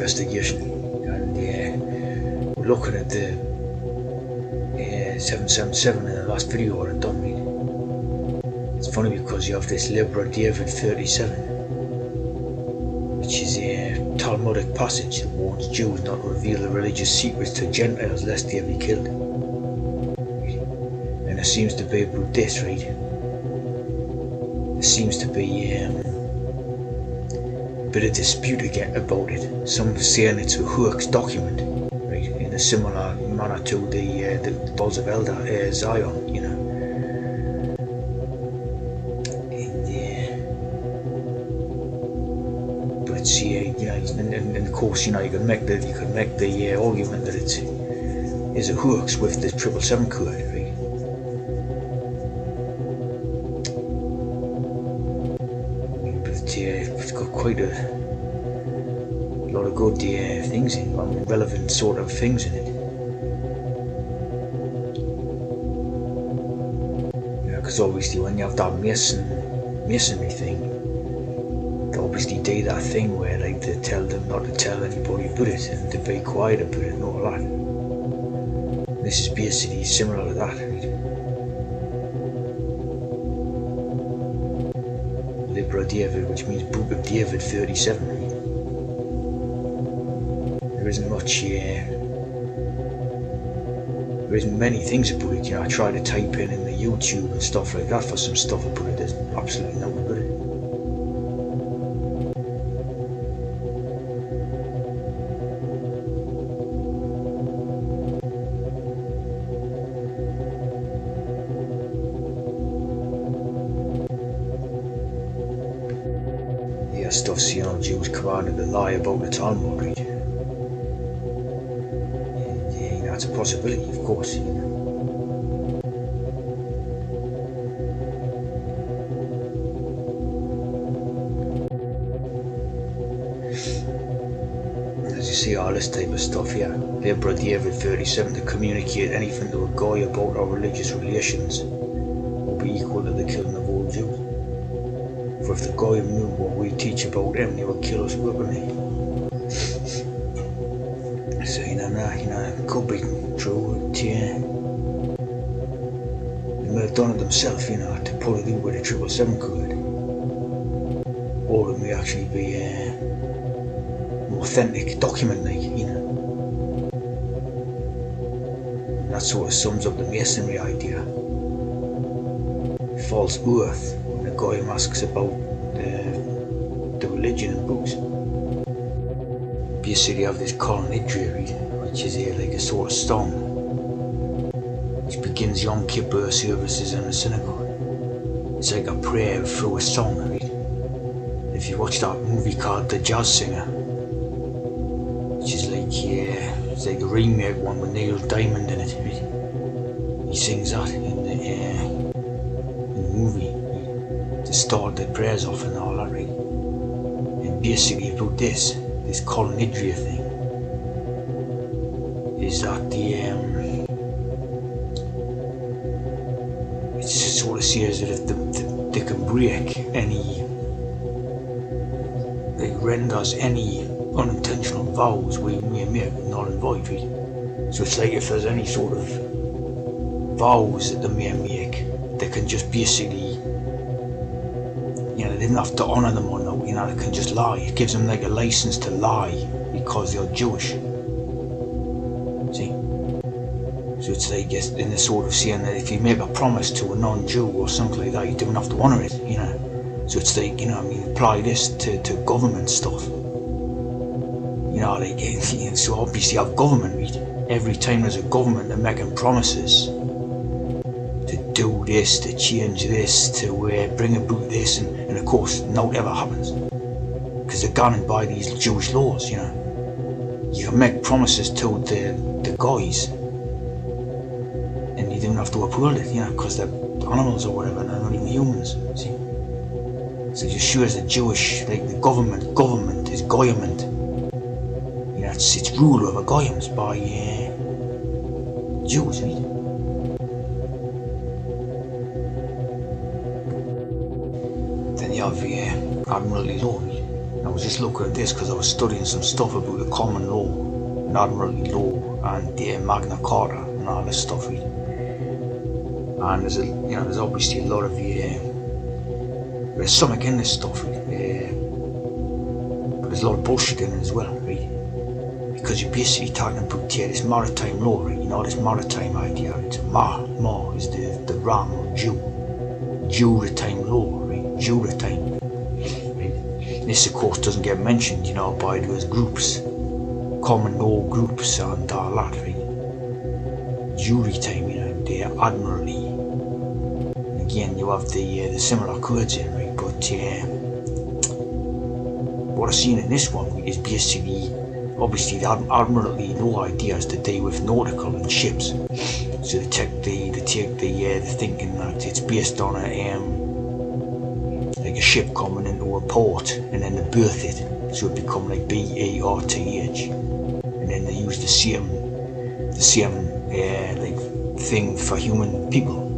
investigation, and we're looking at the 777 in the last video I done. Right? It's funny because you have this Libra David 37, which is a Talmudic passage that warns Jews not to reveal the religious secrets to Gentiles lest they be killed. And it seems to be about this, right? There seems to be a bit of dispute again about it. Some saying it's a hoax document, right? In a similar manner to the Balls of Elder Zion, you know. But it's you know, and of course, you know, you could make the argument that it is a hoax with the 777 code, right? It's got quite a lot of good things in it, I mean, relevant sort of things in it. Because obviously when you have that masonry thing, they obviously do that thing where like they tell them not to tell anybody about it and to be quiet about it and all that. This is basically similar to that, right? Libra David, which means Book of David 37. Right? There isn't much, there isn't many things about it. You know, I try to type in the YouTube and stuff like that for some stuff about it. There's absolutely nothing about it. Stuff's, you know, Jews commanded to lie about the Talmud, right? And, you know, it's a possibility, of course. You know. As you see, all this type of stuff here. Libra David 37, to communicate anything to a guy about our religious relations will be equal to the killing of all Jews. For if the guy knew what we teach about him, he would kill us, wouldn't he? So, you know, it could be true, but they may have done it themselves, you know, to pull it in with a 777 code. Or it may actually be an authentic document, like, you know. And that sort of sums up the masonry idea. False oath. The guy asks about the religion and books. Basically, you have this colonnadry, which is like a sort of stone, which begins Yom Kippur services in the synagogue. It's like a prayer through a song, right? If you watch that movie called The Jazz Singer, which is like it's like a remake one with Neil Diamond in it, right? He sings that in the movie. To start the prayers off and all that, right? And basically about this colonnadria thing is that it sort of says that if they can break any, like renders any unintentional vows we may make null and void, right? So it's like if there's any sort of vows that they may make, they can just basically, you know, they didn't have to honour them or no, you know, they can just lie. It gives them like a license to lie because they're Jewish. See? So it's like in the sort of saying that if you make a promise to a non-Jew or something like that, you don't have to honour it, you know. So it's like, you know, I mean, apply this to government stuff. You know, like, so obviously you have government, right? Every time there's a government, they're making promises to do this, to change this, to bring about this, and of course, no ever happens. Because they're gone by these Jewish laws, you know. You can make promises to the guys, and you don't have to uphold it, you know, because they're animals or whatever, and they're not even humans, see. So it just shows the Jewish, like the government is goyiment. You know, it's ruled over goyim by Jews, right? Then you have admiralty law, right? Now was just looking at this because I was studying some stuff about the common law and admiralty law and the Magna Carta and all this stuff. And there's obviously a lot of there's something in this stuff, but there's a lot of bullshit in it as well, right? Because you're basically talking about this maritime law, right? This maritime idea. It's ma is the ram or Jew. Juratime law, right? Juratime. Right? This of course doesn't get mentioned, by those groups, common law groups and all that, right? Juratime, the admiralty. And again, you have the similar codes in, right? But what I've seen in this one is basically, obviously, the admiralty law idea is to do with nautical and ships. So they take the thinking that it's based on like a ship coming into a port and then they berth it, so it become like BERTH, and then they use the same like thing for human people.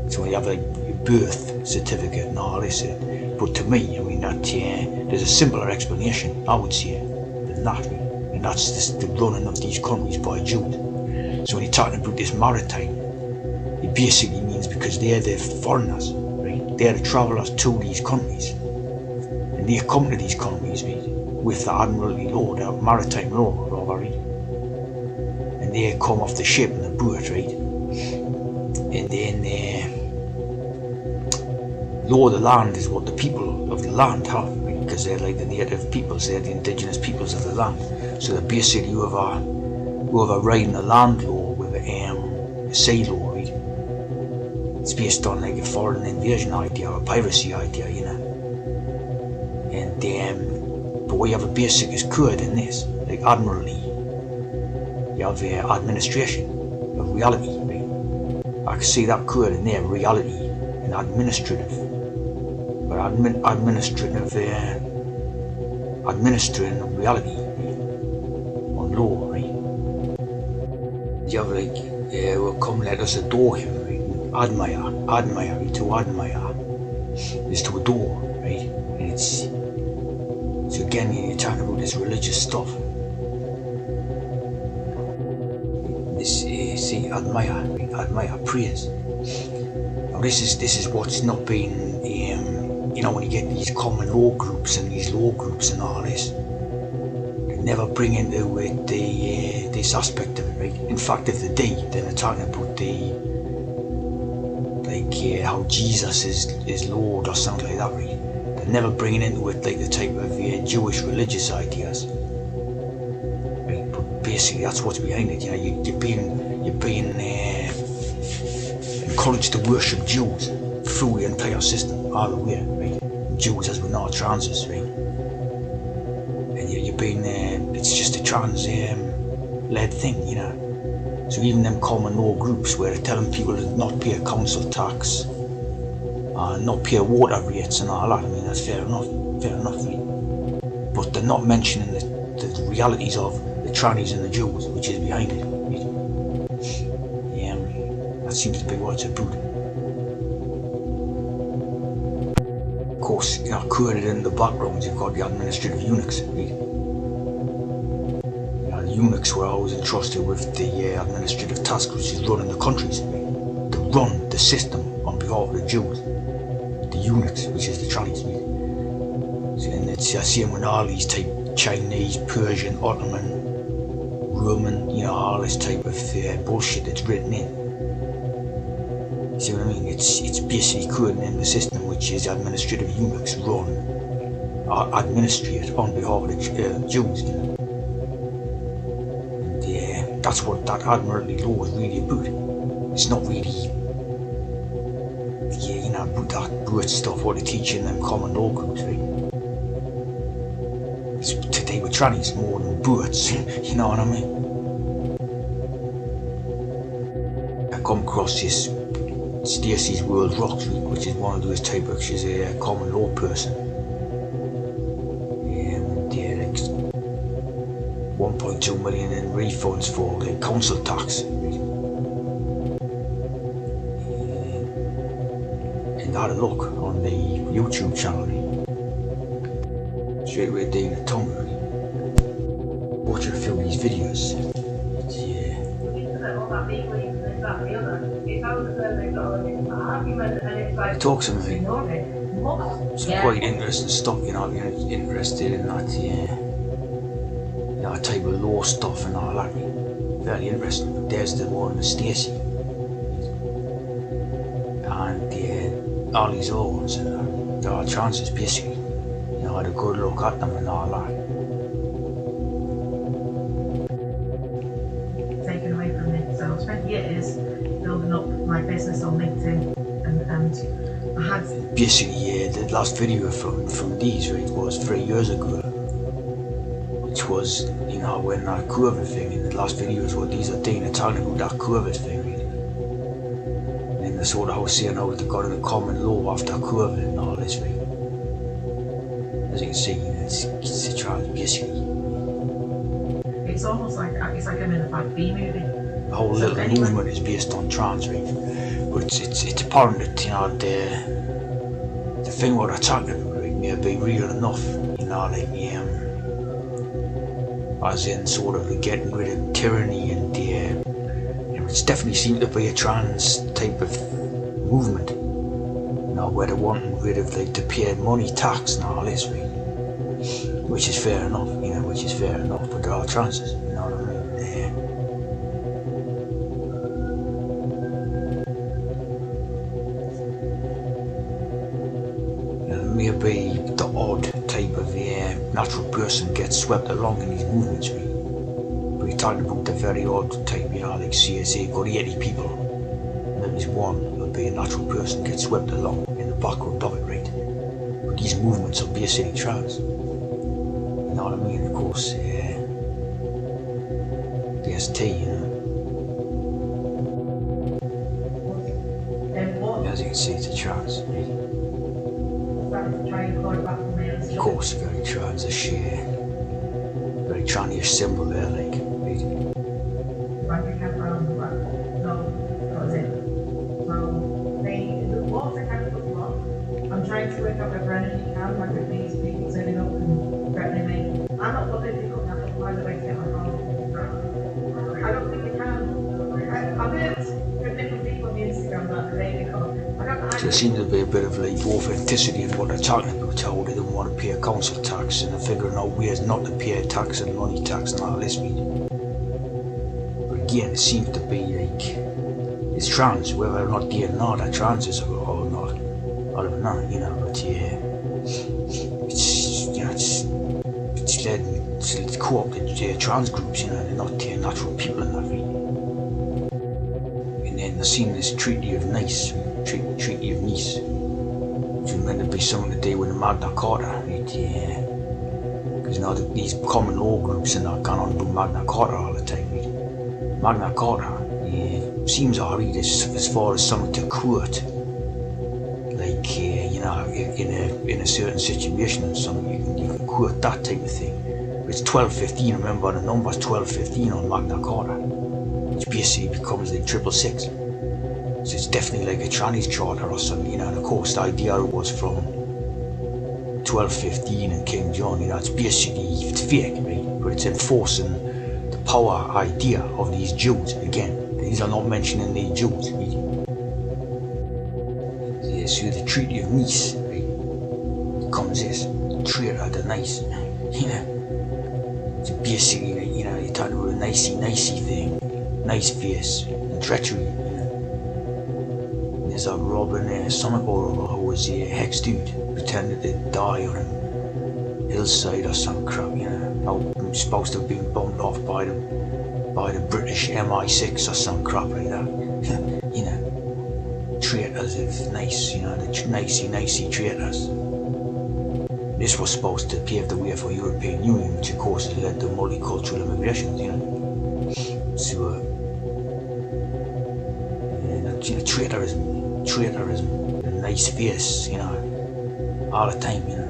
So when you have like your birth certificate and all this, but to me, that there's a simpler explanation, I would say, than that. And that's just the running of these countries by Jews. So when you're talking about this maritime, it basically means because they're the foreigners, right? They're the travellers to these countries. And they come to these countries, right, with the admiralty law, the maritime law, rather, right? And they come off the ship and the boat, right? And then law of the land is what the people of the land have, right? Because they're like the native peoples, they're the indigenous peoples of the land. So they're basically whoever writing the land law with a sea law, right? It's based on like a foreign invasion idea or a piracy idea, And but what you have a basic is code in this, like admiralty. You have administration, you have reality, right? I can see that code in there, reality and administrative. But administering of reality, on law, right? You have like, will come let us adore him, right? Admire, to admire is to adore, right? And it's, so again, you're talking about this religious stuff. This, see, admire, right? Admire, praise. Now this is what's not been, when you get these common law groups and these law groups and all this, they never bring into it this aspect of it, right? In fact, if they do, then they're talking about how Jesus is Lord or something like that, right? They're never bringing into it like the type of Jewish religious ideas, right? But basically, that's what's behind it. You're being encouraged to worship Jews through the entire system, all the way, right? Jews as we know, transes, right? And you're being, it's just a trans-led thing, So even them common law groups where they're telling people to not pay a council tax, not pay water rates and all that, that's fair enough, right? But they're not mentioning the realities of the trannies and the Jews, which is behind it, right? That seems to be what it's about. Of course, coded in the background, you've got the administrative eunuchs, right? The eunuchs were always entrusted with the administrative task, which is running the countries, right? To run the system on behalf of the Jews. The eunuchs, which is the trannies, right? And it's the same with all these type Chinese, Persian, Ottoman, Roman, all this type of bullshit that's written in. See what I mean? It's basically coding in the system, which is administrative eunuchs run or administrate on behalf of the Jews. And that's what that admiralty law is really about. It's not really, about that brute stuff what they teach in them common law groups, right? It's to do with trannies more than brutes, you know what I mean? I come across this Stacey's World Rocks, which is one of those type of, she's a common law person. Like 1.2 million in refunds for the council tax. And had a look on the YouTube channel. straight away down the tongue. Watching a few of these videos. Yeah. He talks to me. Some quite interesting stuff, you know, if you're interested in that, you know, type of law stuff and all that. Very interesting. There's the one with Nicey. And all these other ones, and there are chances basically. You know, I had a good look at them and all that. Taken away from me. So I spent years building up my business on LinkedIn, and I had basically the last video from these, right, was 3 years ago, which was, you know, when that COVID thing, and the last video is what these are doing, talking about that COVID thing, right? And the sort of how saying how they got in the common law after COVID and all this, right? As you can see, you know, it's a trial basically. It's almost like I'm in a bad B movie. The whole little movement is based on trans, right? But it's apparent that, you know, the thing what they're talking about, right, may be real enough, you know, like as in sort of getting rid of tyranny and you know, it's definitely seemed to be a trans type of movement, you know, where they're wanting rid of like to pay money tax and all this, right? Which is fair enough, you know, but there are trances, you know what I mean? Maybe the odd type of natural person gets swept along in these movements, right? But you're talking about the very odd type, you know, like CSA got 80 people, and there's one will be a natural person gets swept along in the background of it, right? But these movements are basically trans. You know what I mean? Of course, DST, you know. As you can see, it's a trans, right? Of course, very trans, a share. Very tranny symbol there, like, right? Bank account no, that was it. So the walls are kind of blocked. I'm trying to wake up every energy can, like with these people turning up and threatening me. I'm not bothered to come up by the way to get my phone. I don't think you can. I've heard from different people on the Instagram that they come. So there seems to be a bit of like authenticity in what they're talking about, how they don't want to pay a council tax and they're figuring out ways not to pay a tax and money tax and all this. But again, it seems to be like it's trans, whether or not they're not a transes or not, I don't know, you know, but yeah, it's, you know, it's led to co-opted trans groups, you know, they're not natural people in that really. And then they're seeing this Treaty of Nicey, which was meant to be something to do with the Magna Carta, right? Yeah. Because you know these common law groups and that gone on about Magna Carta all the time, right? Magna Carta, seems alright as far as something to quote, like you know, in a certain situation or something, you can quote that type of thing. But it's 1215. Remember the number's 1215 on Magna Carta, which basically becomes like 666. So it's definitely like a Chinese charter or something, you know, and of course the idea was from 1215 and King John, you know, it's basically, it's fake, right? But it's enforcing the power idea of these Jews. Again, these are not mentioning the Jews, right? Yeah, so the Treaty of Nicey, right, comes this, traitor the nice, you know. So basically, you know, you're talking about a nicey thing, nice face and treachery. There's a Robin Summit who was a hex dude, pretended to die on a hillside or some crap, you know. Supposed to have been bombed off by the British MI6 or some crap like that. You know, traitors of Nice, you know, the Nicey traitors. This was supposed to pave the way for European Union, which of course has led to multicultural immigration, you know. So, you know, traitorism, nice face, you know, all the time, you know.